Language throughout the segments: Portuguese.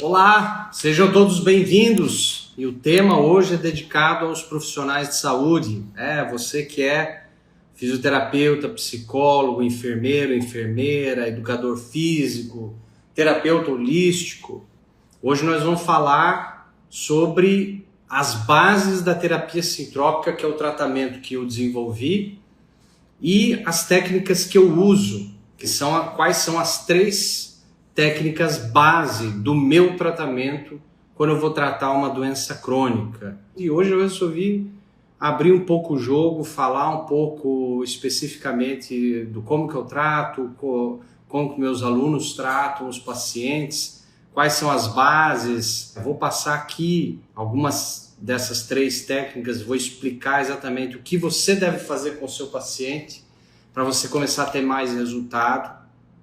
Olá, sejam todos bem-vindos. E o tema hoje é dedicado aos profissionais de saúde. Você que é fisioterapeuta, psicólogo, enfermeiro, enfermeira, educador físico, terapeuta holístico. Hoje nós vamos falar sobre as bases da terapia sintrópica, que é o tratamento que eu desenvolvi, e as técnicas que eu uso, quais são as 3 técnicas base do meu tratamento quando eu vou tratar uma doença crônica. E hoje eu resolvi abrir um pouco o jogo, falar um pouco especificamente do como que eu trato, como que meus alunos tratam os pacientes, quais são as bases. Eu vou passar aqui algumas dessas 3 técnicas, vou explicar exatamente o que você deve fazer com o seu paciente para você começar a ter mais resultado.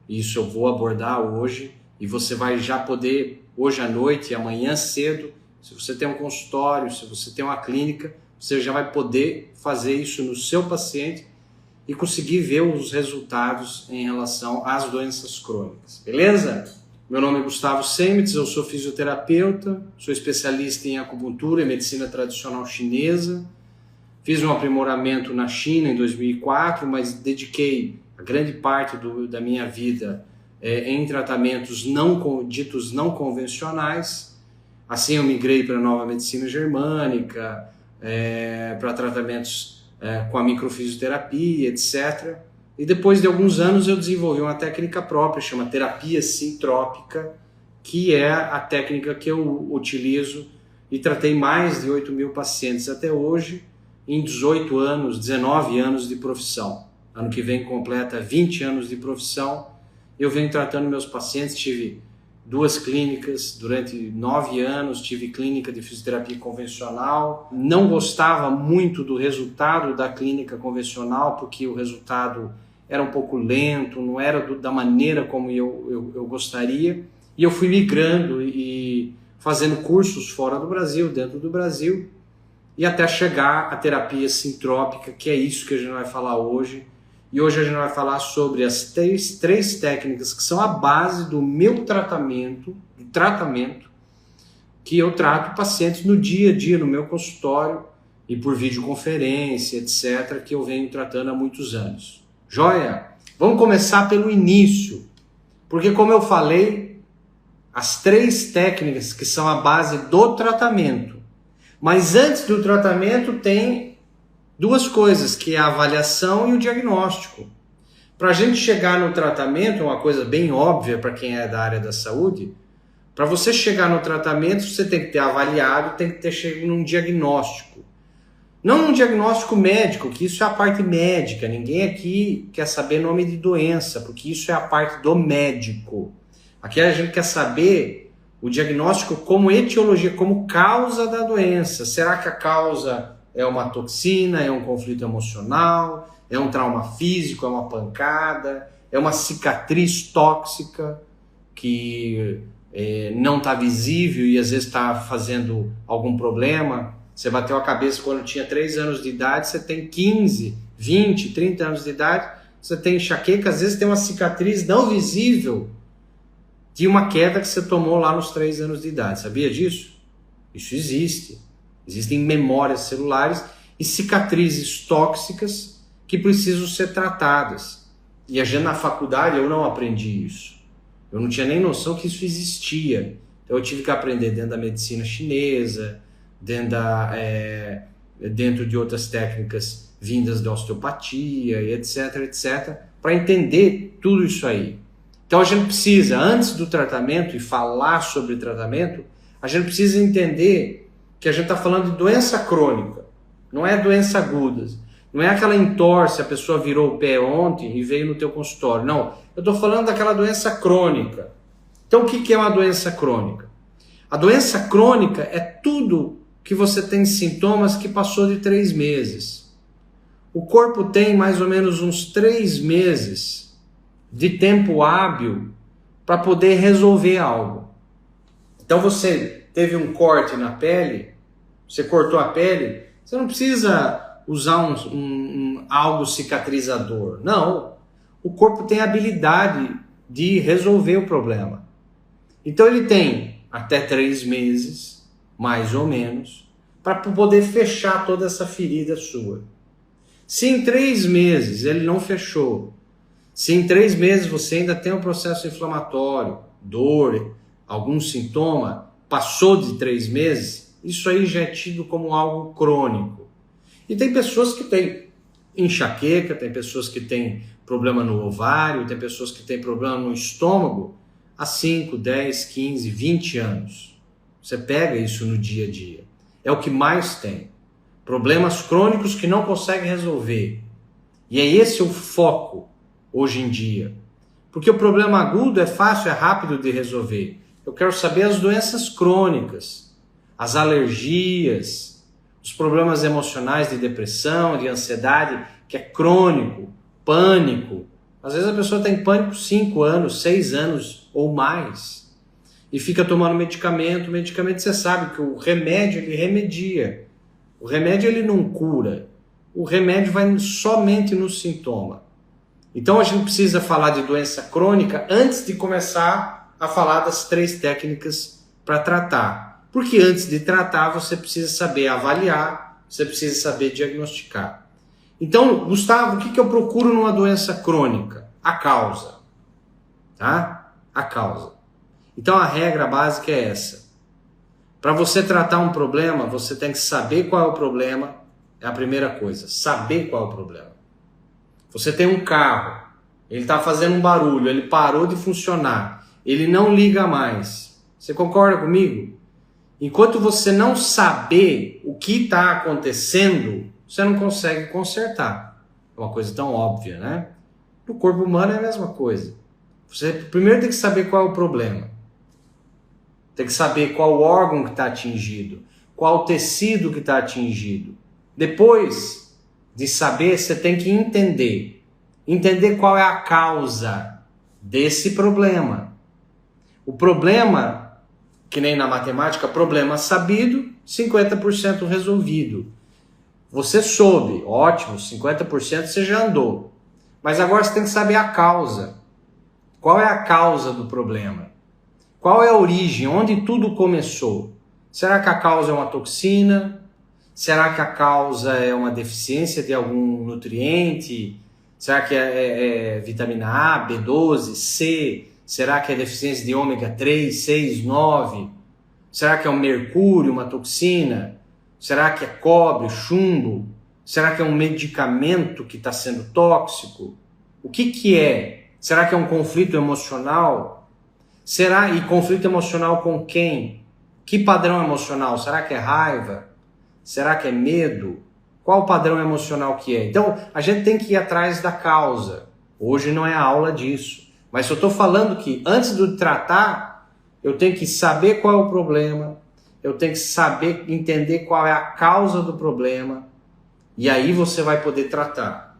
Isso eu vou abordar hoje e você vai já poder, hoje à noite e amanhã cedo, se você tem um consultório, se você tem uma clínica, você já vai poder fazer isso no seu paciente e conseguir ver os resultados em relação às doenças crônicas, beleza? Meu nome é Gustavo Semitz, eu sou fisioterapeuta, sou especialista em acupuntura e medicina tradicional chinesa, fiz um aprimoramento na China em 2004, mas dediquei a grande parte da minha vida em tratamentos ditos não convencionais. Assim eu migrei para a nova medicina germânica, para tratamentos com a microfisioterapia, etc. E depois de alguns anos eu desenvolvi uma técnica própria, chama terapia sintrópica, que é a técnica que eu utilizo e tratei mais de 8.000 pacientes até hoje, em 19 anos de profissão. Ano que vem completa 20 anos de profissão. Eu venho tratando meus pacientes, tive 2 clínicas durante 9 anos, tive clínica de fisioterapia convencional. Não gostava muito do resultado da clínica convencional, porque o resultado era um pouco lento, não era da maneira como eu gostaria. E eu fui migrando e fazendo cursos fora do Brasil, dentro do Brasil, e até chegar à terapia sintrópica, que é isso que a gente vai falar hoje. E hoje a gente vai falar sobre as 3 técnicas que são a base do meu tratamento, que eu trato pacientes no dia a dia, no meu consultório e por videoconferência, etc., que eu venho tratando há muitos anos. Joia? Vamos começar pelo início, porque como eu falei, as 3 técnicas que são a base do tratamento. Mas antes do tratamento tem 2 coisas, que é a avaliação e o diagnóstico. Para a gente chegar no tratamento, uma coisa bem óbvia para quem é da área da saúde, para você chegar no tratamento, você tem que ter avaliado, tem que ter chegado num diagnóstico. Não um diagnóstico médico, que isso é a parte médica. Ninguém aqui quer saber nome de doença, porque isso é a parte do médico. Aqui a gente quer saber o diagnóstico como etiologia, como causa da doença. Será que a causa é uma toxina, é um conflito emocional, é um trauma físico, é uma pancada, é uma cicatriz tóxica que não está visível e às vezes está fazendo algum problema? Você bateu a cabeça quando tinha 3 anos de idade, você tem 15, 20, 30 anos de idade, você tem enxaqueca, às vezes tem uma cicatriz não visível de uma queda que você tomou lá nos 3 anos de idade. Sabia disso? Isso existe. Existem memórias celulares e cicatrizes tóxicas que precisam ser tratadas. E na faculdade eu não aprendi isso. Eu não tinha nem noção que isso existia. Então eu tive que aprender dentro da medicina chinesa, dentro de outras técnicas vindas da osteopatia, etc, etc, para entender tudo isso aí. Então a gente precisa, antes do tratamento e falar sobre tratamento, a gente precisa entender que a gente está falando de doença crônica, não é doença aguda, não é aquela entorse, a pessoa virou o pé ontem e veio no teu consultório, não, eu estou falando daquela doença crônica. Então o que é uma doença crônica? A doença crônica é tudo que você tem sintomas que passou de 3 meses. O corpo tem mais ou menos uns 3 meses de tempo hábil para poder resolver algo. Então você teve um corte na pele, você cortou a pele, você não precisa usar algo cicatrizador. Não, o corpo tem a habilidade de resolver o problema. Então ele tem até 3 meses, mais ou menos, para poder fechar toda essa ferida sua. Se em 3 meses ele não fechou, se em 3 meses você ainda tem um processo inflamatório, dor, algum sintoma, passou de 3 meses, isso aí já é tido como algo crônico. E tem pessoas que têm enxaqueca, tem pessoas que têm problema no ovário, tem pessoas que têm problema no estômago há 5, 10, 15, 20 anos. Você pega isso no dia a dia. É o que mais tem. Problemas crônicos que não consegue resolver. E é esse o foco hoje em dia. Porque o problema agudo é fácil, é rápido de resolver. Eu quero saber as doenças crônicas, as alergias, os problemas emocionais de depressão, de ansiedade, que é crônico, pânico. Às vezes a pessoa tem pânico 5 anos, 6 anos ou mais. E fica tomando medicamento. Medicamento, você sabe que o remédio, ele remedia. O remédio, ele não cura. O remédio vai somente no sintoma. Então a gente precisa falar de doença crônica antes de começar a falar das 3 técnicas para tratar. Porque antes de tratar, você precisa saber avaliar, você precisa saber diagnosticar. Então, Gustavo, o que eu procuro numa doença crônica? A causa. Tá? A causa. Então a regra básica é essa. Para você tratar um problema, você tem que saber qual é o problema. É a primeira coisa. Saber qual é o problema. Você tem um carro, ele está fazendo um barulho, ele parou de funcionar, ele não liga mais. Você concorda comigo? Enquanto você não saber o que está acontecendo, você não consegue consertar. É uma coisa tão óbvia, né? No corpo humano é a mesma coisa. Você primeiro tem que saber qual é o problema. Tem que saber qual órgão que está atingido, qual tecido que está atingido. Depois de saber, você tem que entender. Entender qual é a causa desse problema. O problema, que nem na matemática, problema sabido, 50% resolvido. Você soube, ótimo, 50% você já andou. Mas agora você tem que saber a causa. Qual é a causa do problema? Qual é a origem? Onde tudo começou? Será que a causa é uma toxina? Será que a causa é uma deficiência de algum nutriente? Será que é vitamina A, B12, C? Será que é deficiência de ômega 3, 6, 9? Será que é um mercúrio, uma toxina? Será que é cobre, chumbo? Será que é um medicamento que está sendo tóxico? O que é? Será que é um conflito emocional? Será? E conflito emocional com quem? Que padrão emocional? Será que é raiva? Será que é medo? Qual o padrão emocional que é? Então, a gente tem que ir atrás da causa. Hoje não é a aula disso. Mas eu estou falando que antes de tratar, eu tenho que saber qual é o problema, eu tenho que saber, entender qual é a causa do problema, e aí você vai poder tratar.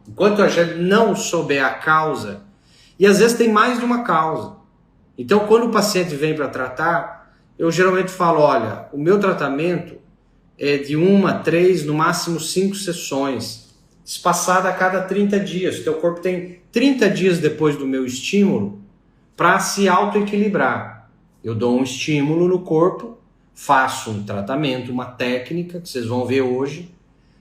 Enquanto a gente não souber a causa, e às vezes tem mais de uma causa. Então, quando o paciente vem para tratar, eu geralmente falo, olha, o meu tratamento é de 1, 3, no máximo 5 sessões, espaçada a cada 30 dias. O teu corpo tem 30 dias depois do meu estímulo para se autoequilibrar. Eu dou um estímulo no corpo, faço um tratamento, uma técnica, que vocês vão ver hoje,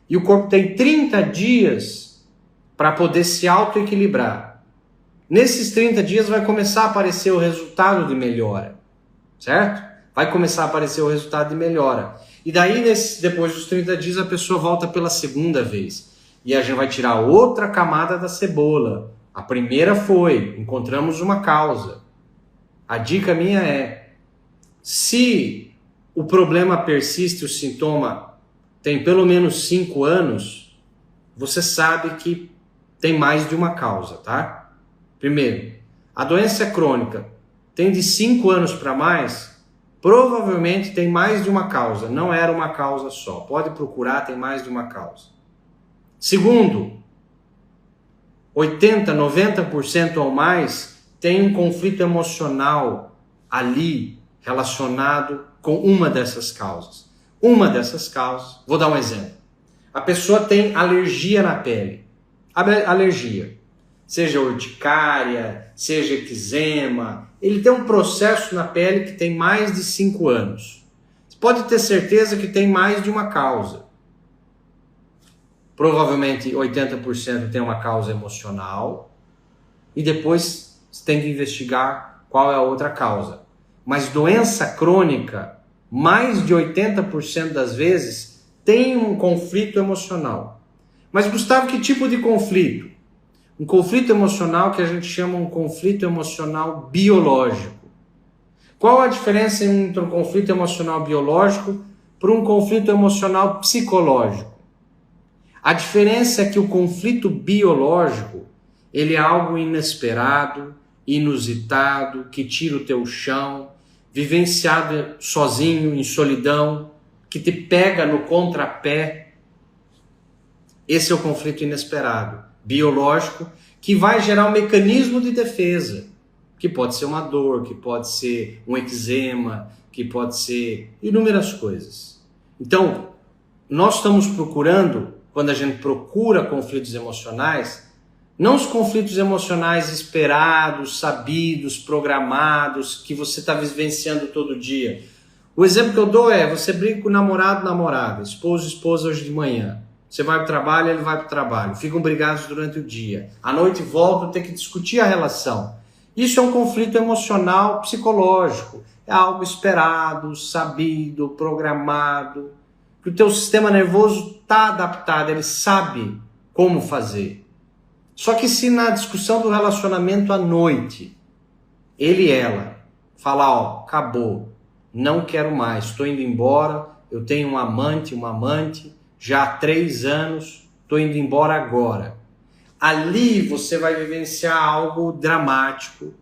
e o corpo tem 30 dias para poder se autoequilibrar. Nesses 30 dias vai começar a aparecer o resultado de melhora, certo? Vai começar a aparecer o resultado de melhora. E daí, depois dos 30 dias, a pessoa volta pela segunda vez. E a gente vai tirar outra camada da cebola. A primeira foi, encontramos uma causa. A dica minha é, se o problema persiste, o sintoma tem pelo menos 5 anos, você sabe que tem mais de uma causa, tá? Primeiro, a doença é crônica, tem de 5 anos para mais, provavelmente tem mais de uma causa, não era uma causa só. Pode procurar, tem mais de uma causa. Segundo, 80%, 90% ou mais tem um conflito emocional ali relacionado com uma dessas causas. Uma dessas causas, vou dar um exemplo. A pessoa tem alergia na pele. Alergia. seja urticária, seja eczema, ele tem um processo na pele que tem mais de 5 anos. Você pode ter certeza que tem mais de uma causa. Provavelmente 80% tem uma causa emocional e depois você tem que investigar qual é a outra causa. Mas doença crônica, mais de 80% das vezes, tem um conflito emocional. Mas, Gustavo, que tipo de conflito? Um conflito emocional que a gente chama um conflito emocional biológico. Qual a diferença entre um conflito emocional biológico para um conflito emocional psicológico? A diferença é que o conflito biológico, ele é algo inesperado, inusitado, que tira o teu chão, vivenciado sozinho, em solidão, que te pega no contrapé. Esse é o conflito inesperado, biológico, que vai gerar um mecanismo de defesa, que pode ser uma dor, que pode ser um eczema, que pode ser inúmeras coisas. Então, nós estamos procurando, quando a gente procura conflitos emocionais, não os conflitos emocionais esperados, sabidos, programados, que você está vivenciando todo dia. O exemplo que eu dou é, você briga com o namorado, namorada, esposo, esposa hoje de manhã. Você vai para o trabalho, ele vai para o trabalho. Ficam brigados durante o dia. À noite voltam, tem que discutir a relação. Isso é um conflito emocional psicológico. É algo esperado, sabido, programado. Que o teu sistema nervoso está adaptado, ele sabe como fazer. Só que se na discussão do relacionamento à noite, ele e ela falar, ó, acabou, não quero mais, estou indo embora, eu tenho um amante, uma amante, já há 3 anos, estou indo embora agora. Ali você vai vivenciar algo dramático,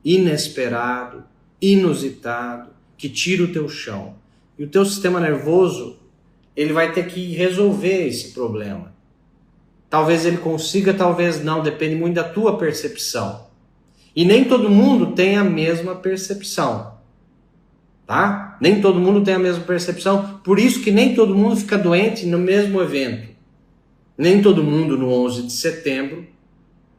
inesperado, inusitado, que tira o teu chão. E o teu sistema nervoso, ele vai ter que resolver esse problema. Talvez ele consiga, talvez não, depende muito da tua percepção. E nem todo mundo tem a mesma percepção, tá? Nem todo mundo tem a mesma percepção, por isso que nem todo mundo fica doente no mesmo evento. Nem todo mundo no 11 de setembro,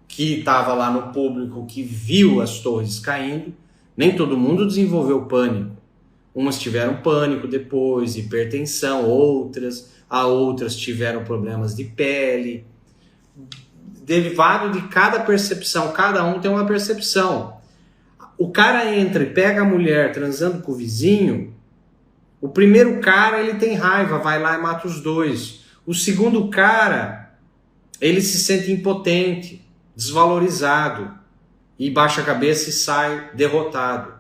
que estava lá no público, que viu as torres caindo, nem todo mundo desenvolveu pânico. Umas tiveram pânico depois, hipertensão, outras tiveram problemas de pele. Derivado de cada percepção, cada um tem uma percepção. O cara entra e pega a mulher transando com o vizinho, o primeiro cara ele tem raiva, vai lá e mata os dois. O segundo cara, ele se sente impotente, desvalorizado, e baixa a cabeça e sai derrotado.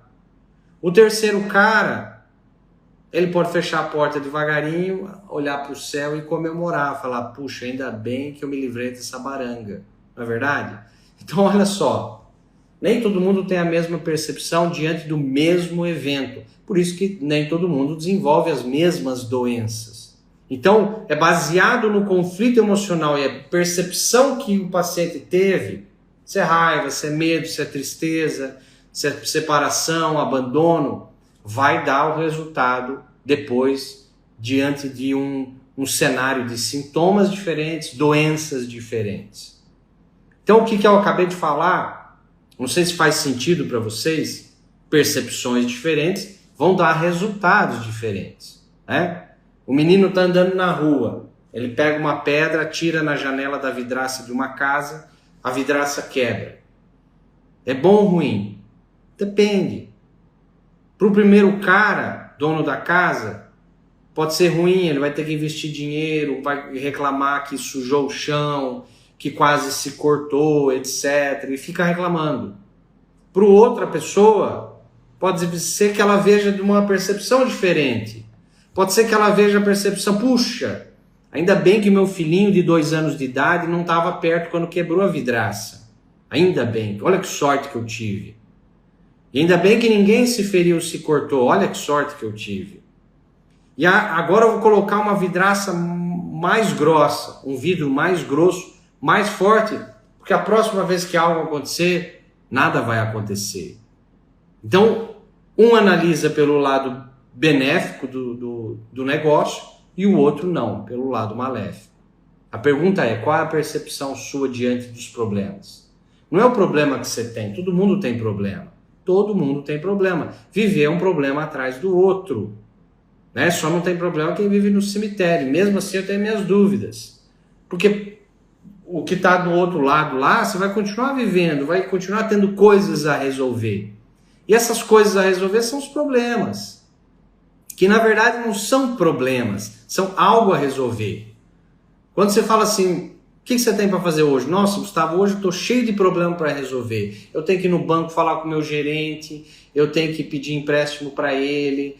O terceiro cara, ele pode fechar a porta devagarinho, olhar para o céu e comemorar, falar, puxa, ainda bem que eu me livrei dessa baranga, não é verdade? Então olha só, nem todo mundo tem a mesma percepção diante do mesmo evento, por isso que nem todo mundo desenvolve as mesmas doenças. Então é baseado no conflito emocional e a percepção que o paciente teve, se é raiva, se é medo, se é tristeza, se é separação, abandono, vai dar o resultado depois diante de um cenário de sintomas diferentes, doenças diferentes. Então o que eu acabei de falar, não sei se faz sentido para vocês, percepções diferentes vão dar resultados diferentes, né? O menino está andando na rua, ele pega uma pedra, atira na janela da vidraça de uma casa, a vidraça quebra. É bom ou ruim? Depende. Para o primeiro cara, dono da casa, pode ser ruim, ele vai ter que investir dinheiro, vai reclamar que sujou o chão, que quase se cortou, etc. E fica reclamando. Para outra pessoa, pode ser que ela veja de uma percepção diferente. Pode ser que ela veja a percepção, puxa, ainda bem que meu filhinho de 2 anos de idade não estava perto quando quebrou a vidraça. Ainda bem, olha que sorte que eu tive. E ainda bem que ninguém se feriu, se cortou. Olha que sorte que eu tive. E agora eu vou colocar uma vidraça mais grossa, um vidro mais grosso, mais forte, porque a próxima vez que algo acontecer, nada vai acontecer. Então, um analisa pelo lado benéfico do negócio e o outro não, pelo lado maléfico. A pergunta é, qual é a percepção sua diante dos problemas? Não é o problema que você tem. Todo mundo tem problema. Todo mundo tem problema. Viver é um problema atrás do outro. Né? Só não tem problema quem vive no cemitério. Mesmo assim eu tenho minhas dúvidas. Porque o que está do outro lado lá, você vai continuar vivendo, vai continuar tendo coisas a resolver. E essas coisas a resolver são os problemas. Que na verdade não são problemas, são algo a resolver. Quando você fala assim, o que você tem para fazer hoje? Nossa, Gustavo, hoje eu estou cheio de problema para resolver. Eu tenho que ir no banco falar com o meu gerente, eu tenho que pedir empréstimo para ele,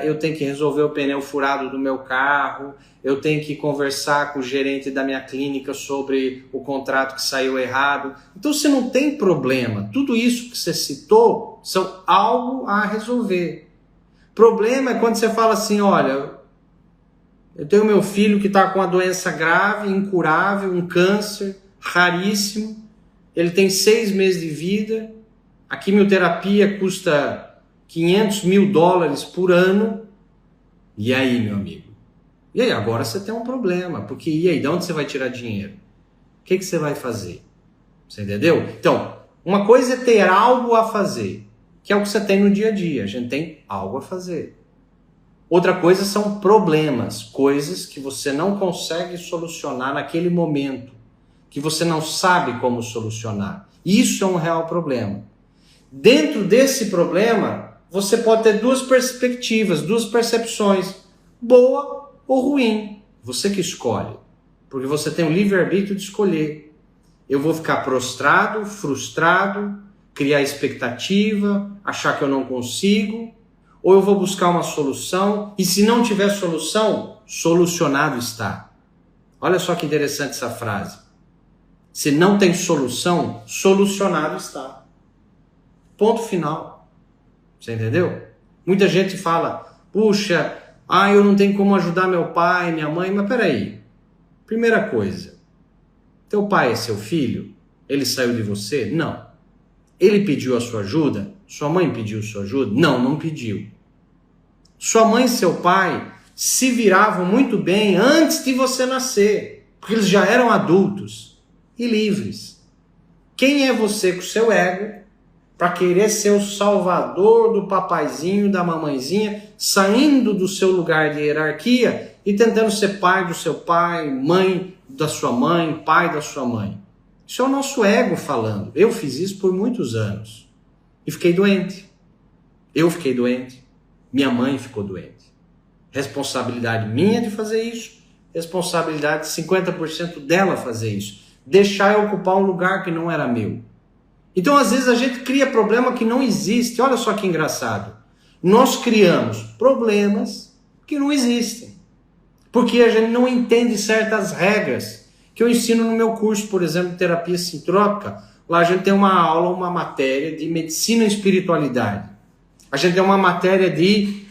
eu tenho que resolver o pneu furado do meu carro, eu tenho que conversar com o gerente da minha clínica sobre o contrato que saiu errado. Então você não tem problema. Tudo isso que você citou são algo a resolver. Problema é quando você fala assim, olha, eu tenho meu filho que está com uma doença grave, incurável, um câncer raríssimo, ele tem 6 meses de vida, a quimioterapia custa $500 mil por ano, e aí, meu amigo? E aí, agora você tem um problema, porque e aí, de onde você vai tirar dinheiro? O que você vai fazer? Você entendeu? Então, uma coisa é ter algo a fazer, que é o que você tem no dia a dia, a gente tem algo a fazer. Outra coisa são problemas, coisas que você não consegue solucionar naquele momento, que você não sabe como solucionar. Isso é um real problema. Dentro desse problema, você pode ter duas perspectivas, duas percepções, boa ou ruim. Você que escolhe, porque você tem o livre-arbítrio de escolher. Eu vou ficar prostrado, frustrado, criar expectativa, achar que eu não consigo, ou eu vou buscar uma solução, e se não tiver solução, solucionado está. Olha só que interessante essa frase. Se não tem solução, solucionado está. Ponto final. Você entendeu? Muita gente fala, puxa, eu não tenho como ajudar meu pai, minha mãe, mas peraí. Primeira coisa, teu pai é seu filho? Ele saiu de você? Não. Ele pediu a sua ajuda? Sua mãe pediu sua ajuda? Não, não pediu. Sua mãe e seu pai se viravam muito bem antes de você nascer, porque eles já eram adultos e livres. Quem é você com o seu ego para querer ser o salvador do papaizinho, da mamãezinha, saindo do seu lugar de hierarquia e tentando ser pai do seu pai, mãe da sua mãe, pai da sua mãe? Isso é o nosso ego falando. Eu fiz isso por muitos anos e fiquei doente. Eu fiquei doente. Minha mãe ficou doente. Responsabilidade minha de fazer isso, responsabilidade de 50% dela fazer isso. Deixar eu ocupar um lugar que não era meu. Então, às vezes, a gente cria problema que não existe. Olha só que engraçado. Nós criamos problemas que não existem. Porque a gente não entende certas regras que eu ensino no meu curso, por exemplo, terapia sintrópica. Lá a gente tem uma aula, uma matéria de medicina e espiritualidade. A gente tem uma matéria de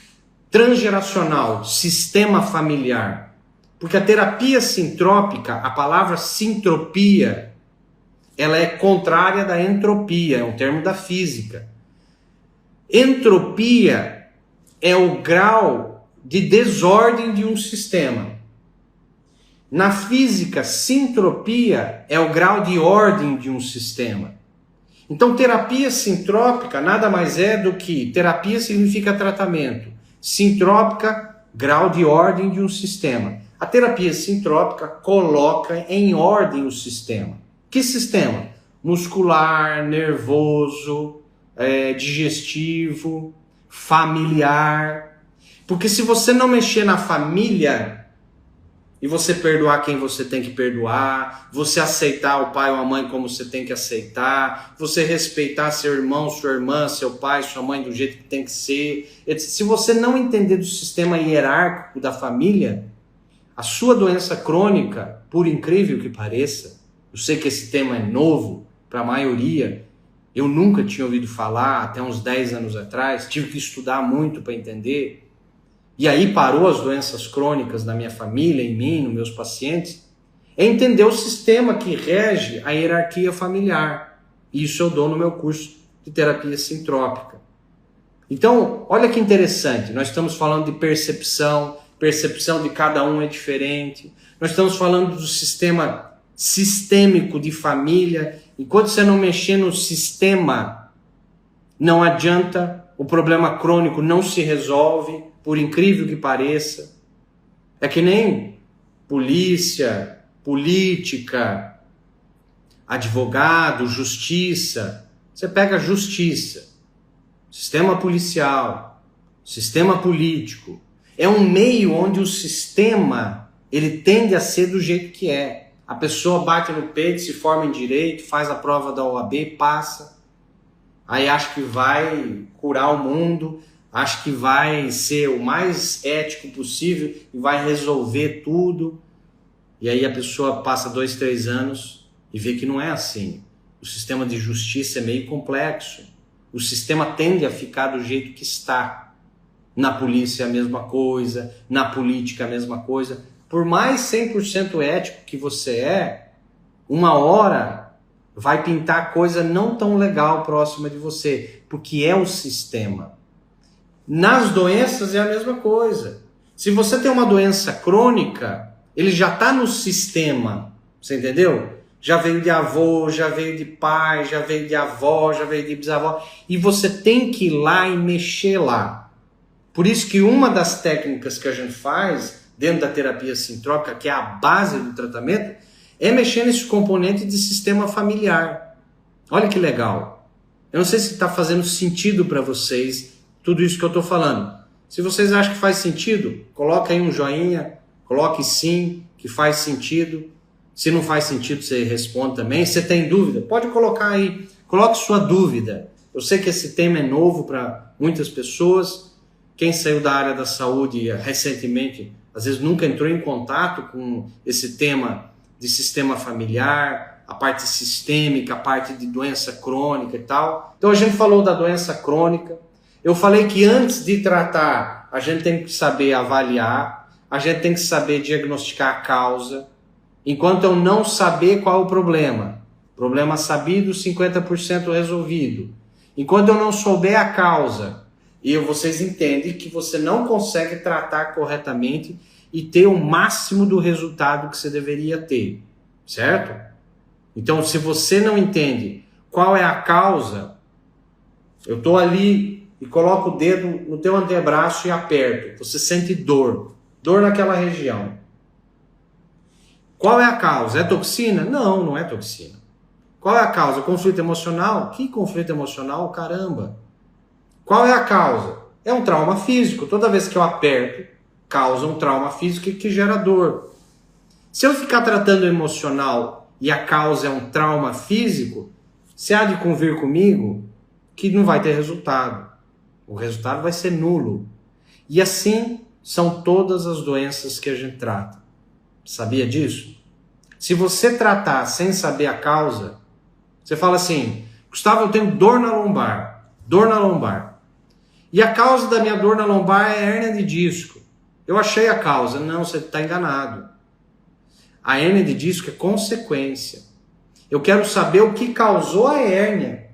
transgeracional, sistema familiar. Porque a terapia sintrópica, a palavra sintropia, ela é contrária da entropia, é um termo da física. Entropia é o grau de desordem de um sistema. Na física, sintropia é o grau de ordem de um sistema. Então, terapia sintrópica nada mais é do que terapia significa tratamento. Sintrópica, grau de ordem de um sistema. A terapia sintrópica coloca em ordem o sistema. Que sistema? Muscular, nervoso, digestivo, familiar. Porque se você não mexer na família e você perdoar quem você tem que perdoar, você aceitar o pai ou a mãe como você tem que aceitar, você respeitar seu irmão, sua irmã, seu pai, sua mãe do jeito que tem que ser. Se você não entender do sistema hierárquico da família, a sua doença crônica, por incrível que pareça, eu sei que esse tema é novo para a maioria, eu nunca tinha ouvido falar até uns 10 anos atrás, tive que estudar muito para entender. E aí parou as doenças crônicas na minha família, em mim, nos meus pacientes, é entender o sistema que rege a hierarquia familiar. Isso eu dou no meu curso de terapia sintrópica. Então, olha que interessante, nós estamos falando de percepção de cada um é diferente. Nós estamos falando do sistema sistêmico de família, enquanto você não mexer no sistema, não adianta, o problema crônico não se resolve, por incrível que pareça. É que nem polícia, política, advogado, justiça. Você pega a justiça, sistema policial, sistema político. É um meio onde o sistema ele tende a ser do jeito que é. A pessoa bate no peito, se forma em direito, faz a prova da OAB, passa. Aí acha que vai curar o mundo, acha que vai ser o mais ético possível e vai resolver tudo. E aí a pessoa passa 2, 3 anos e vê que não é assim. O sistema de justiça é meio complexo. O sistema tende a ficar do jeito que está. Na polícia é a mesma coisa, na política é a mesma coisa. Por mais 100% ético que você é, uma hora vai pintar coisa não tão legal próxima de você, porque é o sistema. Nas doenças é a mesma coisa. Se você tem uma doença crônica, ele já está no sistema, você entendeu? Já veio de avô, já veio de pai, já veio de avó, já veio de bisavó, e você tem que ir lá e mexer lá. Por isso que uma das técnicas que a gente faz dentro da terapia sintrópica, que é a base do tratamento, é mexer nesse componente de sistema familiar. Olha que legal. Eu não sei se está fazendo sentido para vocês tudo isso que eu estou falando. Se vocês acham que faz sentido, coloque aí um joinha, coloque sim, que faz sentido. Se não faz sentido, você responde também. Se tem dúvida, pode colocar aí. Coloque sua dúvida. Eu sei que esse tema é novo para muitas pessoas. Quem saiu da área da saúde recentemente, às vezes nunca entrou em contato com esse tema de sistema familiar, a parte sistêmica, a parte de doença crônica e tal. Então a gente falou da doença crônica. Eu falei que antes de tratar, a gente tem que saber avaliar, a gente tem que saber diagnosticar a causa. Enquanto eu não saber qual é o problema sabido, 50% resolvido. Enquanto eu não souber a causa, e vocês entendem que você não consegue tratar corretamente e ter o máximo do resultado que você deveria ter, certo? Então, se você não entende qual é a causa, eu estou ali e coloco o dedo no teu antebraço e aperto. Você sente dor naquela região. Qual é a causa? É toxina? Não, não é toxina. Qual é a causa? Conflito emocional? Que conflito emocional? Caramba! Qual é a causa? É um trauma físico. Toda vez que eu aperto, causa um trauma físico que gera dor. Se eu ficar tratando o emocional e a causa é um trauma físico, você há de convir comigo que não vai ter resultado. O resultado vai ser nulo. E assim são todas as doenças que a gente trata. Sabia disso? Se você tratar sem saber a causa, você fala assim, Gustavo, eu tenho dor na lombar. Dor na lombar. E a causa da minha dor na lombar é hérnia de disco. Eu achei a causa. Não, você está enganado. A hérnia de disco é consequência. Eu quero saber o que causou a hérnia.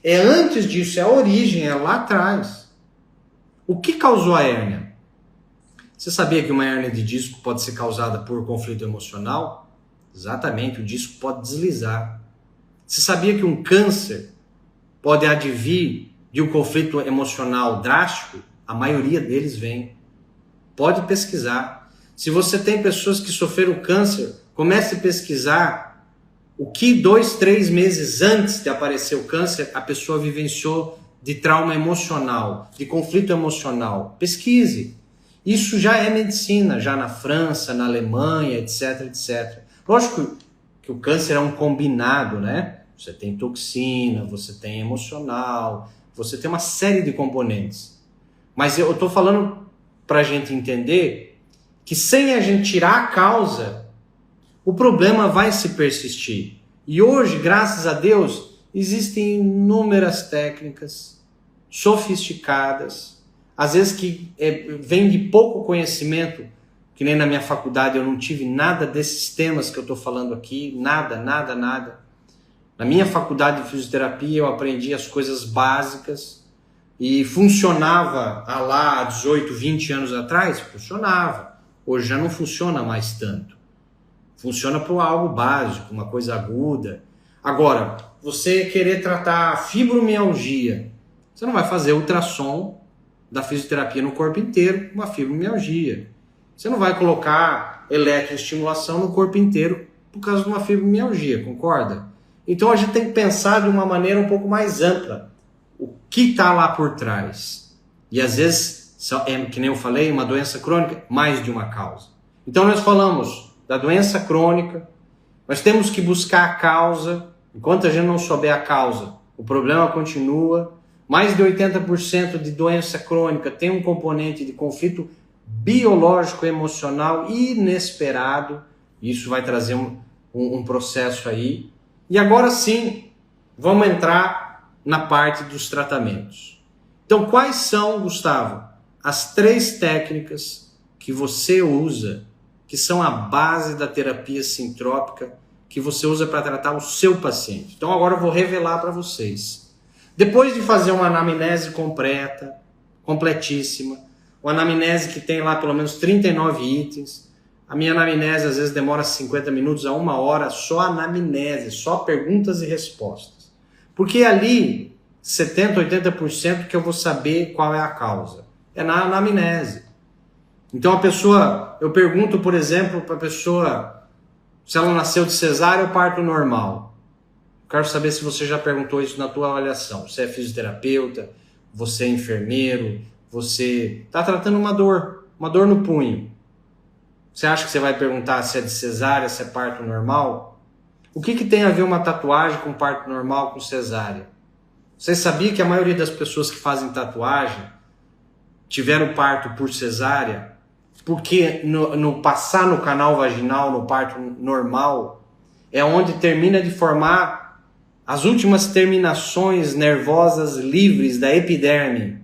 É antes disso, é a origem, é lá atrás. O que causou a hérnia? Você sabia que uma hérnia de disco pode ser causada por conflito emocional? Exatamente, o disco pode deslizar. Você sabia que um câncer pode advir de um conflito emocional drástico? A maioria deles vem. Pode pesquisar. Se você tem pessoas que sofreram câncer, comece a pesquisar o que 2, 3 meses antes de aparecer o câncer, a pessoa vivenciou de trauma emocional, de conflito emocional. Pesquise. Isso já é medicina, já na França, na Alemanha, etc, etc. Lógico que o câncer é um combinado, né? Você tem toxina, você tem emocional, você tem uma série de componentes. Mas eu estou falando para a gente entender que sem a gente tirar a causa, o problema vai se persistir. E hoje, graças a Deus, existem inúmeras técnicas sofisticadas, às vezes que vem de pouco conhecimento, que nem na minha faculdade eu não tive nada desses temas que eu estou falando aqui, nada. Na minha faculdade de fisioterapia eu aprendi as coisas básicas e funcionava lá há 18, 20 anos atrás, funcionava. Hoje já não funciona mais tanto. Funciona para algo básico, uma coisa aguda. Agora, você querer tratar fibromialgia, você não vai fazer ultrassom da fisioterapia no corpo inteiro, uma fibromialgia. Você não vai colocar eletroestimulação no corpo inteiro por causa de uma fibromialgia, concorda? Então a gente tem que pensar de uma maneira um pouco mais ampla. O que está lá por trás? E às vezes, que nem eu falei, uma doença crônica, mais de uma causa. Então nós falamos da doença crônica, nós temos que buscar a causa. Enquanto a gente não souber a causa, o problema continua. Mais de 80% de doença crônica tem um componente de conflito biológico emocional inesperado. Isso vai trazer um processo aí. E agora sim, vamos entrar na parte dos tratamentos. Então, quais são, Gustavo, as 3 técnicas que você usa, que são a base da terapia sintrópica, que você usa para tratar o seu paciente? Então, agora eu vou revelar para vocês. Depois de fazer uma anamnese completa, completíssima, uma anamnese que tem lá pelo menos 39 itens, a minha anamnese às vezes demora 50 minutos a 1 hora, só anamnese, só perguntas e respostas. Porque ali, 70%, 80% que eu vou saber qual é a causa. É na anamnese. Então a pessoa, eu pergunto, por exemplo, para a pessoa se ela nasceu de cesárea ou parto normal. Quero saber se você já perguntou isso na tua avaliação. Você é fisioterapeuta, você é enfermeiro, você está tratando uma dor no punho. Você acha que você vai perguntar se é de cesárea, se é parto normal? O que tem a ver uma tatuagem com parto normal, com cesárea? Você sabia que a maioria das pessoas que fazem tatuagem tiveram parto por cesárea? Porque no passar no canal vaginal, no parto normal, é onde termina de formar as últimas terminações nervosas livres da epiderme,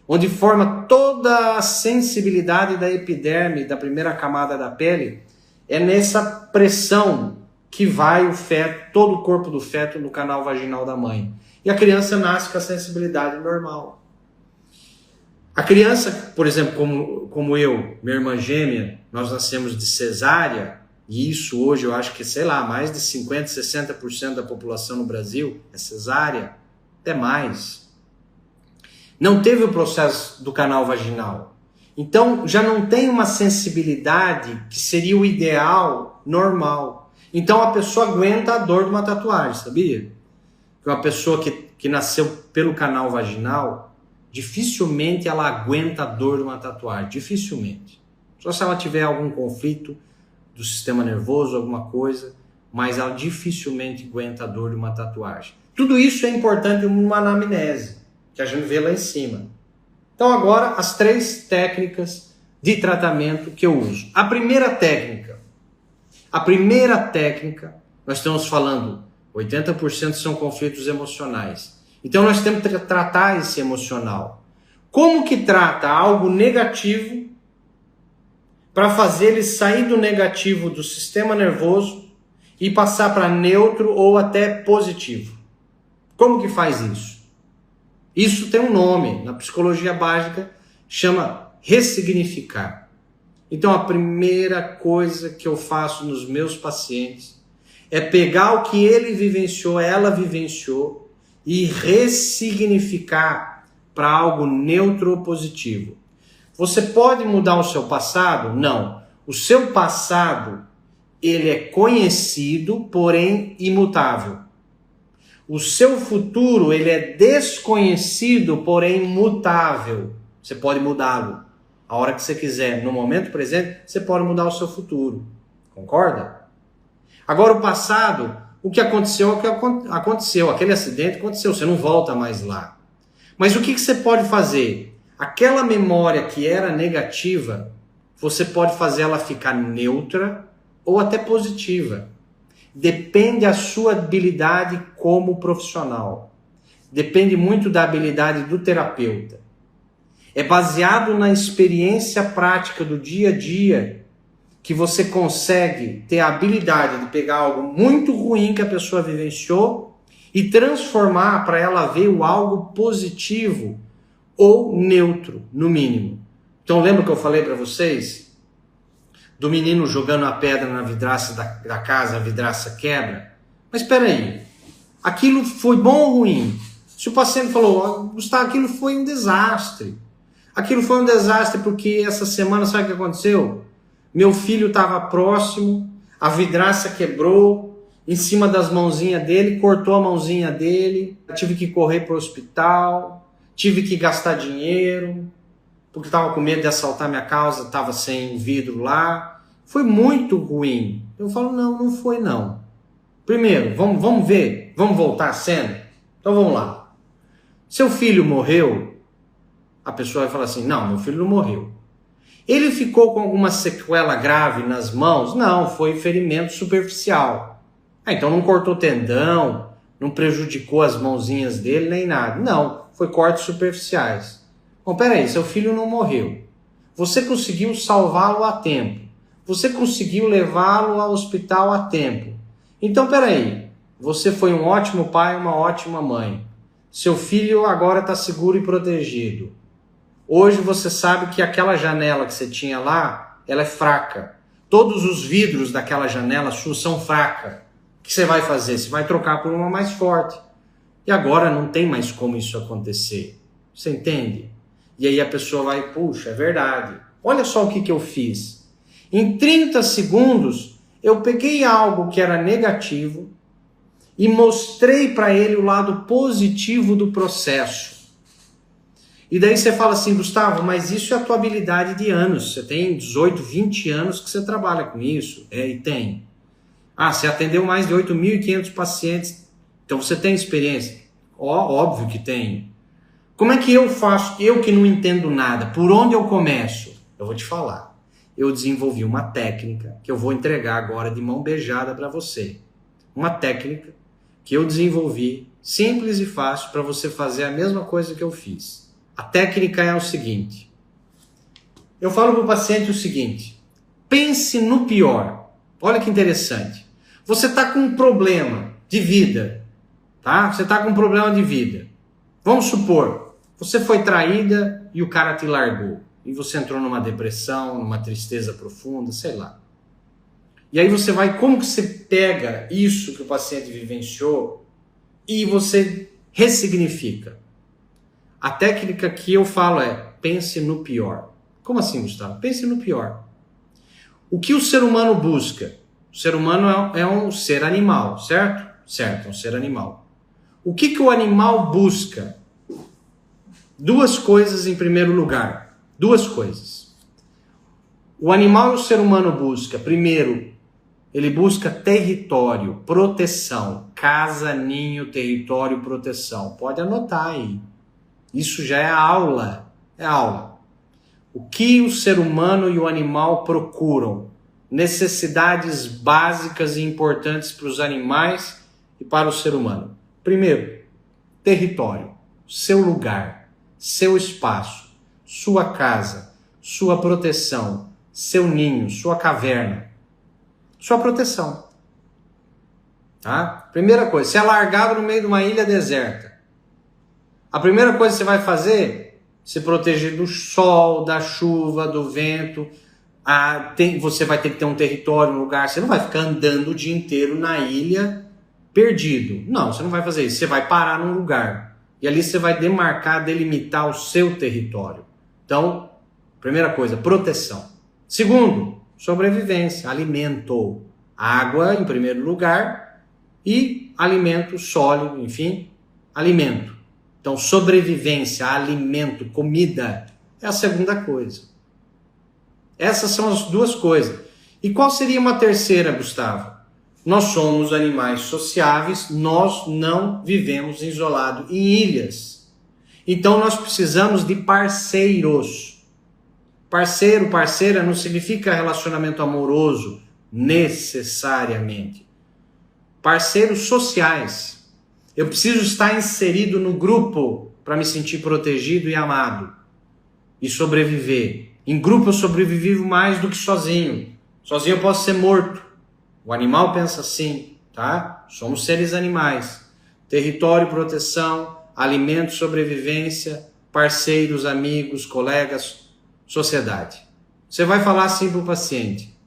onde forma toda a sensibilidade da epiderme, da primeira camada da pele. É nessa pressão que vai o feto, todo o corpo do feto no canal vaginal da mãe. E a criança nasce com a sensibilidade normal. A criança, por exemplo, como eu, minha irmã gêmea, nós nascemos de cesárea, e isso hoje eu acho que, sei lá, mais de 50%, 60% da população no Brasil é cesárea, até mais. Não teve o processo do canal vaginal. Então já não tem uma sensibilidade que seria o ideal, normal. Então a pessoa aguenta a dor de uma tatuagem, sabia? Que uma pessoa que nasceu pelo canal vaginal, dificilmente ela aguenta a dor de uma tatuagem, dificilmente. Só se ela tiver algum conflito do sistema nervoso, alguma coisa, mas ela dificilmente aguenta a dor de uma tatuagem. Tudo isso é importante numa anamnese, que a gente vê lá em cima. Então agora as 3 técnicas de tratamento que eu uso. A primeira técnica, nós estamos falando, 80% são conflitos emocionais. Então nós temos que tratar esse emocional. Como que trata algo negativo para fazer ele sair do negativo do sistema nervoso e passar para neutro ou até positivo? Como que faz isso? Isso tem um nome, na psicologia básica, chama ressignificar. Então a primeira coisa que eu faço nos meus pacientes é pegar o que ele vivenciou, ela vivenciou, e ressignificar para algo neutro ou positivo. Você pode mudar o seu passado? Não. O seu passado, ele é conhecido, porém imutável. O seu futuro, ele é desconhecido, porém mutável. Você pode mudá-lo a hora que você quiser. No momento presente, você pode mudar o seu futuro. Concorda? Agora o passado, o que aconteceu é o que aconteceu. Aquele acidente aconteceu, você não volta mais lá. Mas o que você pode fazer? Aquela memória que era negativa, você pode fazer ela ficar neutra ou até positiva. Depende da sua habilidade como profissional. Depende muito da habilidade do terapeuta. É baseado na experiência prática do dia a dia que você consegue ter a habilidade de pegar algo muito ruim que a pessoa vivenciou e transformar para ela ver o algo positivo ou neutro, no mínimo. Então lembra que eu falei para vocês do menino jogando a pedra na vidraça da casa, a vidraça quebra? Mas espera aí, Aquilo foi bom ou ruim? Se o paciente falou, Gustavo, aquilo foi um desastre. Aquilo foi um desastre porque essa semana, sabe o que aconteceu? Meu filho estava próximo, a vidraça quebrou, em cima das mãozinhas dele, cortou a mãozinha dele, tive que correr para o hospital, tive que gastar dinheiro, porque estava com medo de assaltar minha casa, estava sem vidro lá. Foi muito ruim. Eu falo, não foi não. Primeiro, vamos ver, vamos voltar à cena? Então vamos lá. Seu filho morreu? A pessoa vai falar assim, não, meu filho não morreu. Ele ficou com alguma sequela grave nas mãos? Não, foi ferimento superficial. Então não cortou tendão, não prejudicou as mãozinhas dele, nem nada. Não, foi cortes superficiais. Bom, peraí, seu filho não morreu. Você conseguiu salvá-lo a tempo. Você conseguiu levá-lo ao hospital a tempo. Então, peraí, você foi um ótimo pai, uma ótima mãe. Seu filho agora está seguro e protegido. Hoje você sabe que aquela janela que você tinha lá, ela é fraca. Todos os vidros daquela janela são fracos. O que você vai fazer? Você vai trocar por uma mais forte. E agora não tem mais como isso acontecer. Você entende? E aí a pessoa vai, puxa, é verdade. Olha só o que eu fiz. Em 30 segundos, eu peguei algo que era negativo e mostrei para ele o lado positivo do processo. E daí você fala assim, Gustavo, mas isso é a tua habilidade de anos. Você tem 18, 20 anos que você trabalha com isso. E tem. Você atendeu mais de 8.500 pacientes. Então você tem experiência? Óbvio que tem. Como é que eu faço? Eu que não entendo nada. Por onde eu começo? Eu vou te falar. Eu desenvolvi uma técnica que eu vou entregar agora de mão beijada para você. Uma técnica que eu desenvolvi, simples e fácil, para você fazer a mesma coisa que eu fiz. A técnica é o seguinte. Eu falo para o paciente o seguinte. Pense no pior. Olha que interessante. Você está com um problema de vida. Tá? Você está com um problema de vida. Vamos supor, você foi traída e o cara te largou. E você entrou numa depressão, numa tristeza profunda, sei lá. E aí você vai, como que você pega isso que o paciente vivenciou e você ressignifica? A técnica que eu falo é, pense no pior. Como assim, Gustavo? Pense no pior. O que o ser humano busca? O ser humano é um ser animal, certo? Certo, é um ser animal. O que o animal busca? Duas coisas em primeiro lugar. Duas coisas. O animal e o ser humano busca, primeiro, ele busca território, proteção. Casa, ninho, território, proteção. Pode anotar aí. Isso já é aula. É aula. O que o ser humano e o animal procuram? Necessidades básicas e importantes para os animais e para o ser humano. Primeiro, território. Seu lugar. Seu espaço. Sua casa. Sua proteção. Seu ninho. Sua caverna. Sua proteção. Tá? Primeira coisa, você é largado no meio de uma ilha deserta. A primeira coisa que você vai fazer, se proteger do sol, da chuva, do vento. Você vai ter que ter um território, um lugar. Você não vai ficar andando o dia inteiro na ilha perdido. Não, você não vai fazer isso. Você vai parar num lugar. E ali você vai demarcar, delimitar o seu território. Então, primeira coisa, proteção. Segundo, sobrevivência, alimento. Água em primeiro lugar e alimento sólido, enfim, alimento. Então, sobrevivência, alimento, comida é a segunda coisa. Essas são as duas coisas. E qual seria uma terceira, Gustavo? Nós somos animais sociáveis, nós não vivemos isolados em ilhas. Então, nós precisamos de parceiros. Parceiro, parceira não significa relacionamento amoroso, necessariamente. Parceiros sociais. Eu preciso estar inserido no grupo para me sentir protegido e amado. E sobreviver. Em grupo eu sobrevivo mais do que sozinho. Sozinho eu posso ser morto. O animal pensa assim, tá? Somos seres animais. Território, proteção, alimento, sobrevivência, parceiros, amigos, colegas, sociedade. Você vai falar assim para o paciente.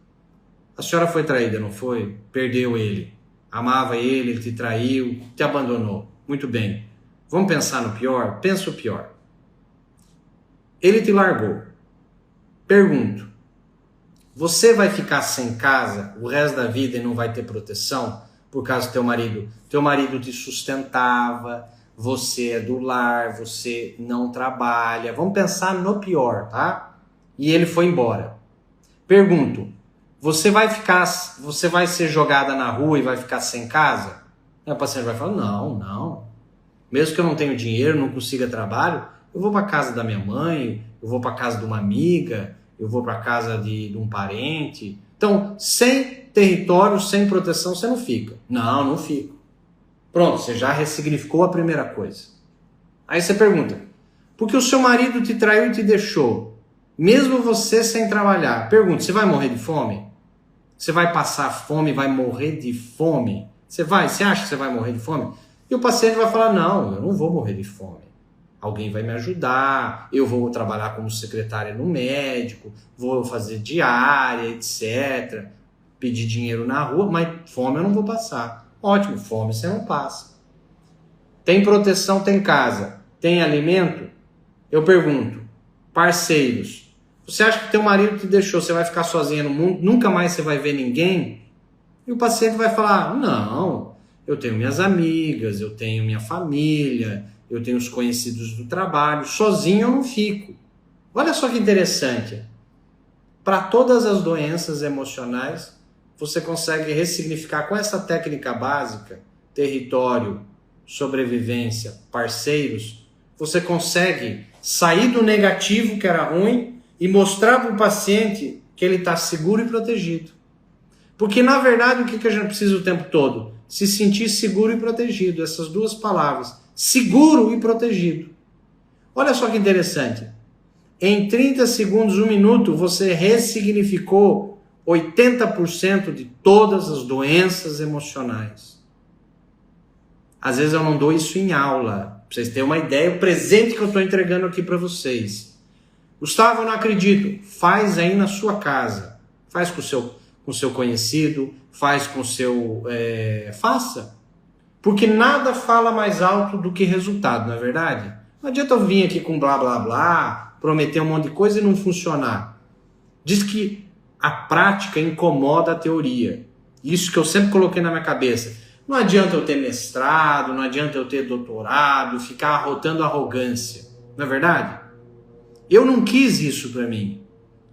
A senhora foi traída, não foi? Perdeu ele. amava ele te traiu, te abandonou. Muito bem. Vamos pensar no pior? Pensa o pior. Ele te largou. Pergunto, você vai ficar sem casa o resto da vida e não vai ter proteção por causa do teu marido? Teu marido te sustentava, você é do lar, você não trabalha. Vamos pensar no pior, tá? E ele foi embora. Pergunto, você vai ser jogada na rua e vai ficar sem casa? Aí o paciente vai falar, não. Mesmo que eu não tenha dinheiro, não consiga trabalho, eu vou para casa da minha mãe, eu vou para casa de uma amiga, eu vou para casa de um parente. Então, sem território, sem proteção, você não fica. Não fico. Pronto, você já ressignificou a primeira coisa. Aí você pergunta, porque o seu marido te traiu e te deixou, mesmo você sem trabalhar, pergunta, você vai morrer de fome? Você vai passar fome, vai morrer de fome? Você acha que você vai morrer de fome? E o paciente vai falar, não, eu não vou morrer de fome. Alguém vai me ajudar, eu vou trabalhar como secretária no médico, vou fazer diária, etc. Pedir dinheiro na rua, mas fome eu não vou passar. Ótimo, fome você não passa. Tem proteção, tem casa, tem alimento? Eu pergunto, parceiros, você acha que teu marido te deixou, você vai ficar sozinha no mundo, nunca mais você vai ver ninguém? E o paciente vai falar, não, eu tenho minhas amigas, eu tenho minha família, eu tenho os conhecidos do trabalho, sozinho eu não fico. Olha só que interessante. Para todas as doenças emocionais, você consegue ressignificar com essa técnica básica, território, sobrevivência, parceiros, você consegue sair do negativo que era ruim e mostrar para o paciente que ele está seguro e protegido. Porque, na verdade, o que a gente precisa o tempo todo? Se sentir seguro e protegido. Essas duas palavras. Seguro e protegido. Olha só que interessante. Em 30 segundos, 1 minuto, você ressignificou 80% de todas as doenças emocionais. Às vezes eu não dou isso em aula. Para vocês terem uma ideia, o presente que eu estou entregando aqui para vocês. Gustavo, eu não acredito. Faz aí na sua casa. Faz com o seu conhecido, faz com o seu... faça. Porque nada fala mais alto do que resultado, não é verdade? Não adianta eu vir aqui com blá blá blá, prometer um monte de coisa e não funcionar. Diz que a prática incomoda a teoria. Isso que eu sempre coloquei na minha cabeça. Não adianta eu ter mestrado, não adianta eu ter doutorado, ficar arrotando arrogância. Não é verdade? Eu não quis isso para mim.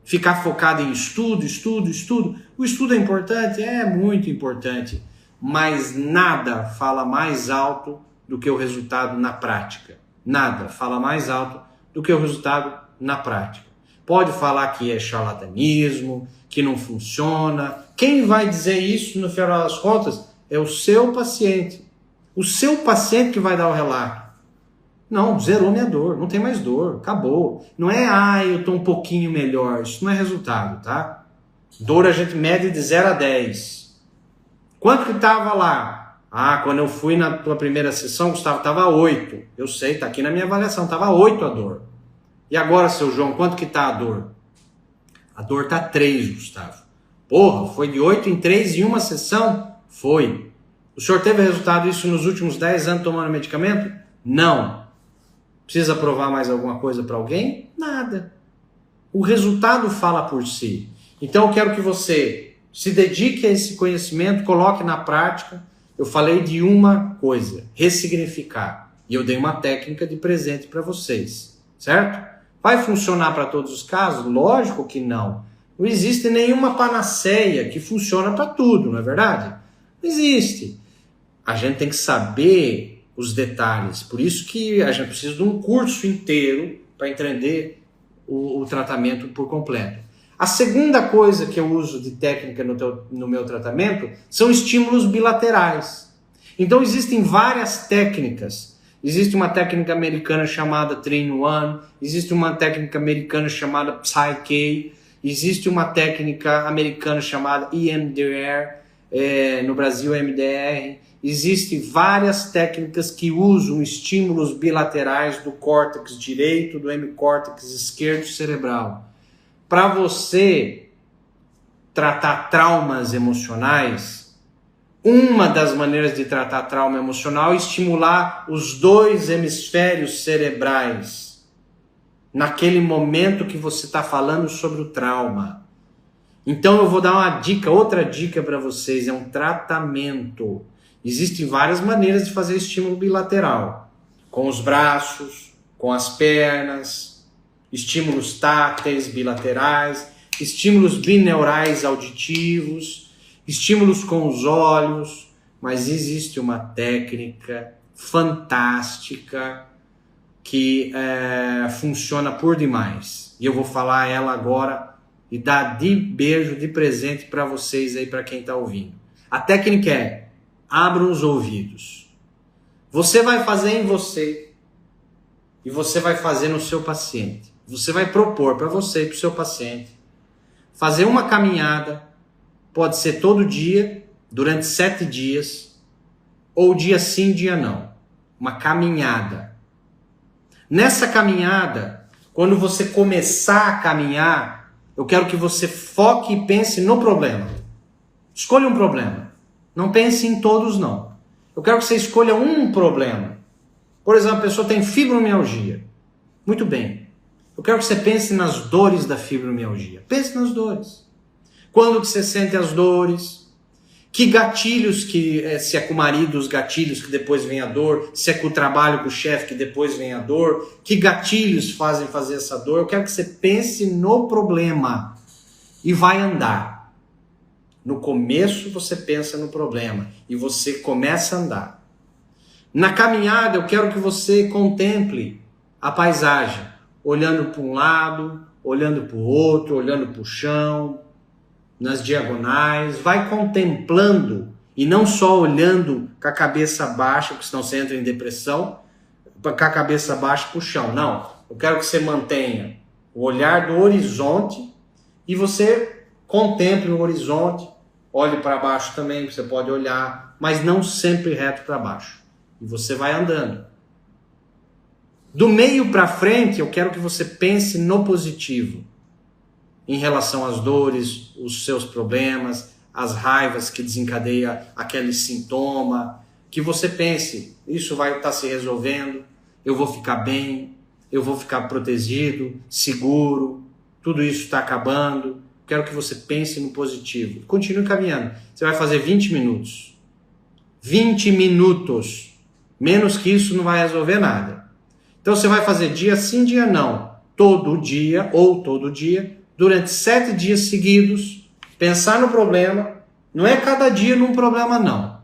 Ficar focado em estudo. O estudo é importante? É muito importante. Mas nada fala mais alto do que o resultado na prática. Nada fala mais alto do que o resultado na prática. Pode falar que é charlatanismo, que não funciona. Quem vai dizer isso no final das contas é o seu paciente. O seu paciente que vai dar o relato. Não, zerou minha dor, não tem mais dor, acabou. Não é, eu estou um pouquinho melhor. Isso não é resultado, tá? Dor a gente mede de 0 a 10. Quanto que estava lá? Quando eu fui na tua primeira sessão, Gustavo, estava 8. Eu sei, está aqui na minha avaliação, estava 8 a dor. E agora, seu João, quanto que está a dor? A dor está 3, Gustavo. Porra, foi de 8 em 3 em uma sessão? Foi. O senhor teve resultado disso nos últimos 10 anos tomando medicamento? Não. Precisa provar mais alguma coisa para alguém? Nada. O resultado fala por si. Então eu quero que você se dedique a esse conhecimento, coloque na prática. Eu falei de uma coisa, ressignificar. E eu dei uma técnica de presente para vocês, certo? Vai funcionar para todos os casos? Lógico que não. Não existe nenhuma panaceia que funciona para tudo, não é verdade? Não existe. A gente tem que saber os detalhes. Por isso que a gente precisa de um curso inteiro para entender o tratamento por completo. A segunda coisa que eu uso de técnica no meu tratamento são estímulos bilaterais. Então existem várias técnicas. Existe uma técnica americana chamada 3-in-1, existe uma técnica americana chamada Psy-K, existe uma técnica americana chamada EMDR, no Brasil MDR. Existem várias técnicas que usam estímulos bilaterais do córtex direito, do hemicórtex esquerdo cerebral. Para você tratar traumas emocionais, Uma das maneiras de tratar trauma emocional é estimular os 2 hemisférios cerebrais naquele momento que você está falando sobre o trauma. Então eu vou dar uma dica, outra dica para vocês, é um tratamento. Existem várias maneiras de fazer estímulo bilateral, com os braços, com as pernas, estímulos táteis bilaterais, estímulos bineurais auditivos, estímulos com os olhos, mas existe uma técnica fantástica que funciona por demais. E eu vou falar ela agora e dar de beijo, de presente para vocês aí, para quem está ouvindo. A técnica é: abram os ouvidos. Você vai fazer em você e você vai fazer no seu paciente. Você vai propor para você e para o seu paciente fazer uma caminhada. Pode ser todo dia, durante 7 dias, ou dia sim, dia não. Uma caminhada. Nessa caminhada, quando você começar a caminhar, eu quero que você foque e pense no problema. Escolha um problema. Não pense em todos, não. Eu quero que você escolha um problema. Por exemplo, a pessoa tem fibromialgia. Muito bem. Eu quero que você pense nas dores da fibromialgia. Pense nas dores. Quando que você sente as dores? Que gatilhos se é com o marido, os gatilhos que depois vem a dor? Se é com o trabalho, com o chefe, que depois vem a dor? Que gatilhos fazem fazer essa dor? Eu quero que você pense no problema e vai andar. No começo você pensa no problema e você começa a andar. Na caminhada eu quero que você contemple a paisagem, olhando para um lado, olhando para o outro, olhando para o chão, nas diagonais, vai contemplando e não só olhando com a cabeça baixa, porque senão você entra em depressão, com a cabeça baixa para o chão. Não, eu quero que você mantenha o olhar do horizonte e você contemple o horizonte, olhe para baixo também, você pode olhar, mas não sempre reto para baixo. E você vai andando. Do meio para frente, eu quero que você pense no positivo. Em relação às dores, os seus problemas, as raivas que desencadeia aquele sintoma, que você pense, isso vai estar se resolvendo, eu vou ficar bem, eu vou ficar protegido, seguro, tudo isso está acabando. Quero que você pense no positivo. Continue caminhando. Você vai fazer 20 minutos. 20 minutos. Menos que isso não vai resolver nada. Então você vai fazer dia sim, dia não. Todo dia ou todo dia, durante 7 dias seguidos, pensar no problema. Não é cada dia num problema, não.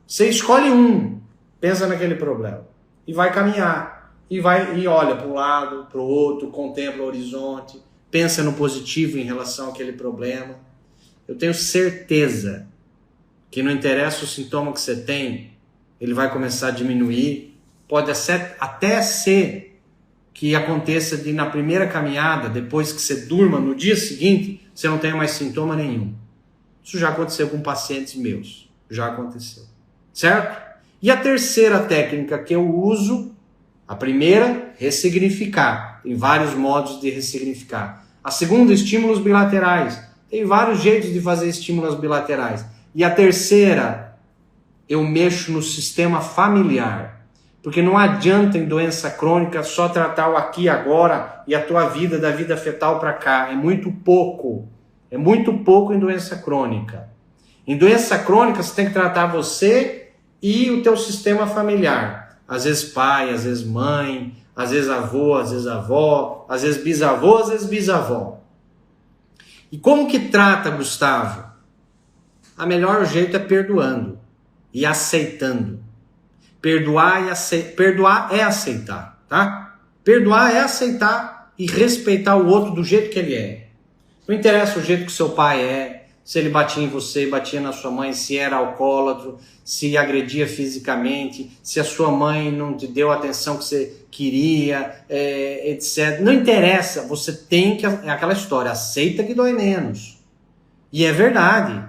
Você escolhe um, pensa naquele problema e vai caminhar. E olha para um lado, para o outro, contempla o horizonte, pensa no positivo em relação àquele problema. Eu tenho certeza que não interessa o sintoma que você tem, ele vai começar a diminuir. Pode até ser que aconteça de na primeira caminhada, depois que você durma, no dia seguinte, você não tenha mais sintoma nenhum. Isso já aconteceu com pacientes meus. Já aconteceu. Certo? E a terceira técnica que eu uso, a primeira, ressignificar. Tem vários modos de ressignificar. A segunda, estímulos bilaterais. Tem vários jeitos de fazer estímulos bilaterais. E a terceira, eu mexo no sistema familiar. Porque não adianta em doença crônica só tratar o aqui e agora e a tua vida, da vida fetal para cá. É muito pouco. É muito pouco em doença crônica. Em doença crônica você tem que tratar você e o teu sistema familiar. Às vezes pai, às vezes mãe, às vezes avô, às vezes avó, às vezes bisavô, às vezes bisavó. E como que trata, Gustavo? A melhor jeito é perdoando e aceitando. Perdoar é aceitar, tá? Perdoar é aceitar e respeitar o outro do jeito que ele é. Não interessa o jeito que seu pai é, se ele batia em você, batia na sua mãe, se era alcoólatra, se agredia fisicamente, se a sua mãe não te deu a atenção que você queria, etc. Não interessa, você tem que... É aquela história, aceita que dói menos. E é verdade.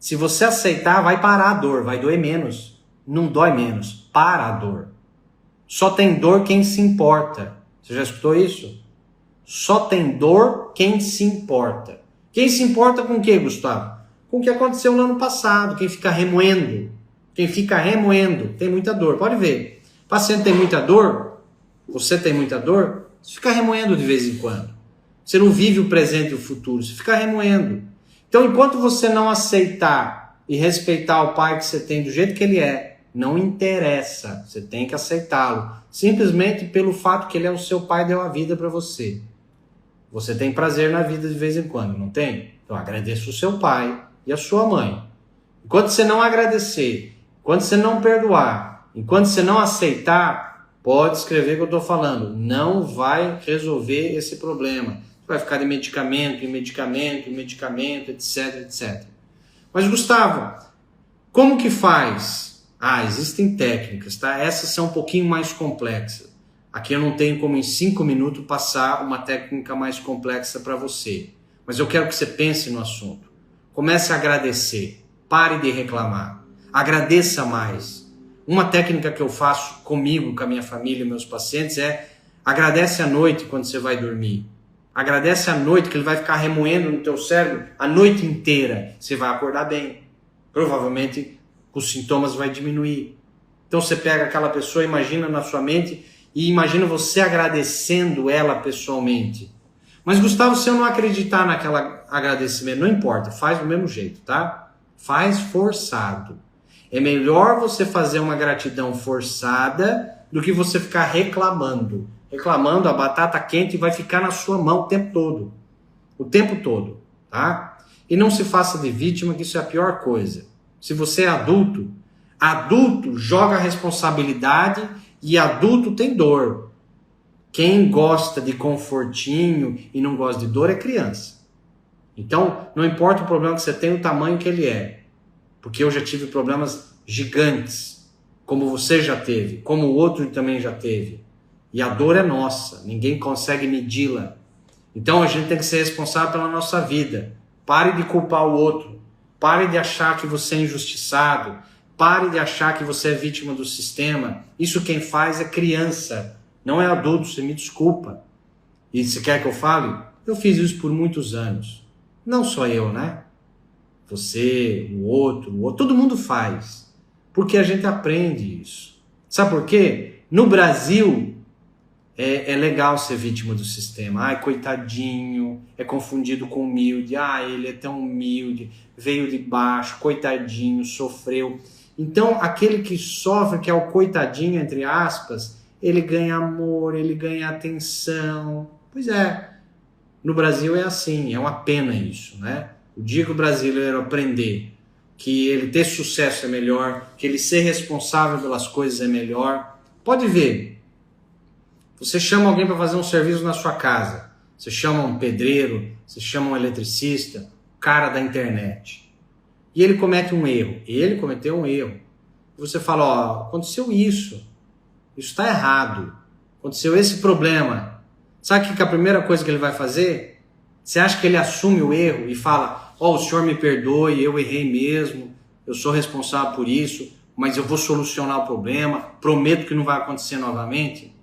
Se você aceitar, vai parar a dor, vai doer menos. Não dói menos, para a dor. Só tem dor quem se importa. Você já escutou isso? Só tem dor quem se importa. Quem se importa com o quê, Gustavo? com o que aconteceu no ano passado. Quem fica remoendo tem muita dor. Pode ver. O paciente tem muita dor, você tem muita dor, você fica remoendo de vez em quando. Você não vive o presente e o futuro, você fica remoendo. Então, enquanto você não aceitar e respeitar o pai que você tem do jeito que ele é, não interessa, você tem que aceitá-lo. Simplesmente pelo fato que ele é o seu pai e deu a vida para você. Você tem prazer na vida de vez em quando, não tem? Então agradeça o seu pai e a sua mãe. Enquanto você não agradecer, enquanto você não perdoar, enquanto você não aceitar, pode escrever o que eu estou falando. Não vai resolver esse problema. Vai ficar de medicamento, em medicamento, etc, etc. Mas, Gustavo, como que faz? Existem técnicas, tá? Essas são um pouquinho mais complexas. Aqui eu não tenho como em 5 minutos passar uma técnica mais complexa para você. Mas eu quero que você pense no assunto. Comece a agradecer. Pare de reclamar. Agradeça mais. Uma técnica que eu faço comigo, com a minha família e meus pacientes é agradece à noite quando você vai dormir. Agradece à noite, que ele vai ficar remoendo no teu cérebro a noite inteira. Você vai acordar bem. Provavelmente os sintomas vão diminuir. Então você pega aquela pessoa, imagina na sua mente e imagina você agradecendo ela pessoalmente. Mas, Gustavo, se eu não acreditar naquela agradecimento, não importa, faz do mesmo jeito, tá? Faz forçado. É melhor você fazer uma gratidão forçada do que você ficar reclamando. Reclamando, a batata quente vai ficar na sua mão o tempo todo. O tempo todo, tá? E não se faça de vítima, que isso é a pior coisa. Se você é adulto, adulto joga a responsabilidade e adulto tem dor. Quem gosta de confortinho e não gosta de dor é criança. Então, não importa o problema que você tem, o tamanho que ele é. Porque eu já tive problemas gigantes, como você já teve, como o outro também já teve. E a dor é nossa, ninguém consegue medi-la. Então a gente tem que ser responsável pela nossa vida. Pare de culpar o outro. Pare de achar que você é injustiçado. Pare de achar que você é vítima do sistema. Isso quem faz é criança, não é adulto, você me desculpa. E você quer que eu fale? Eu fiz isso por muitos anos. Não só eu, né? Você, o outro, todo mundo faz. Porque a gente aprende isso. Sabe por quê? No Brasil, é legal ser vítima do sistema. Ai, coitadinho, é confundido com humilde. Ele é tão humilde, veio de baixo, coitadinho, sofreu. Então, aquele que sofre, que é o coitadinho, entre aspas, ele ganha amor, ele ganha atenção. Pois é, no Brasil é assim, é uma pena isso, né? O dia que o brasileiro aprender que ele ter sucesso é melhor, que ele ser responsável pelas coisas é melhor. Pode ver. Você chama alguém para fazer um serviço na sua casa. Você chama um pedreiro, você chama um eletricista, cara da internet. E ele comete um erro. Ele cometeu um erro. E você fala, aconteceu isso. Isso está errado. Aconteceu esse problema. Sabe que a primeira coisa que ele vai fazer? Você acha que ele assume o erro e fala, o senhor me perdoe, eu errei mesmo, eu sou responsável por isso, mas eu vou solucionar o problema, prometo que não vai acontecer novamente?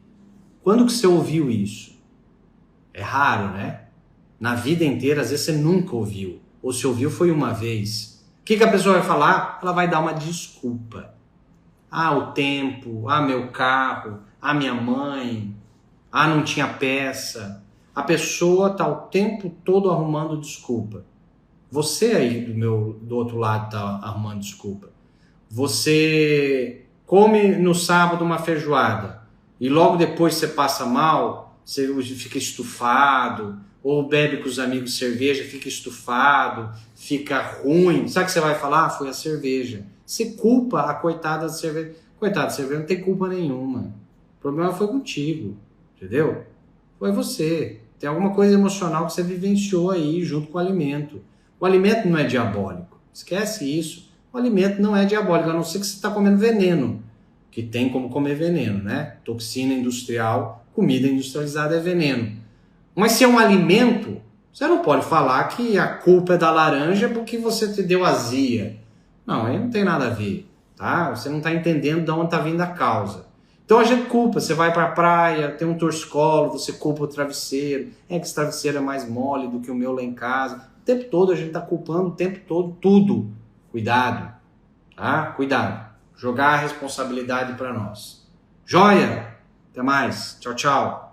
Quando que você ouviu isso? É raro, né? Na vida inteira, às vezes você nunca ouviu. Ou se ouviu foi uma vez. O que a pessoa vai falar? Ela vai dar uma desculpa. O tempo, meu carro, minha mãe, não tinha peça. A pessoa está o tempo todo arrumando desculpa. Você aí do outro lado está arrumando desculpa. Você come no sábado uma feijoada e logo depois você passa mal, você fica estufado, ou bebe com os amigos cerveja, fica estufado, fica ruim. Sabe o que você vai falar? Foi a cerveja. Você culpa a coitada da cerveja. Coitada da cerveja não tem culpa nenhuma. O problema foi contigo, entendeu? Foi você. Tem alguma coisa emocional que você vivenciou aí junto com o alimento. O alimento não é diabólico. Esquece isso. O alimento não é diabólico, a não ser que você está comendo veneno. Que tem como comer veneno, né? Toxina industrial, comida industrializada é veneno. Mas se é um alimento, você não pode falar que a culpa é da laranja porque você te deu azia. Não, aí não tem nada a ver, tá? Você não está entendendo de onde está vindo a causa. Então a gente culpa, você vai para a praia, tem um torcicolo, você culpa o travesseiro. É que esse travesseiro é mais mole do que o meu lá em casa. O tempo todo a gente está culpando, o tempo todo, tudo. Cuidado, tá? Cuidado. Jogar a responsabilidade para nós. Joia? Até mais. Tchau, tchau.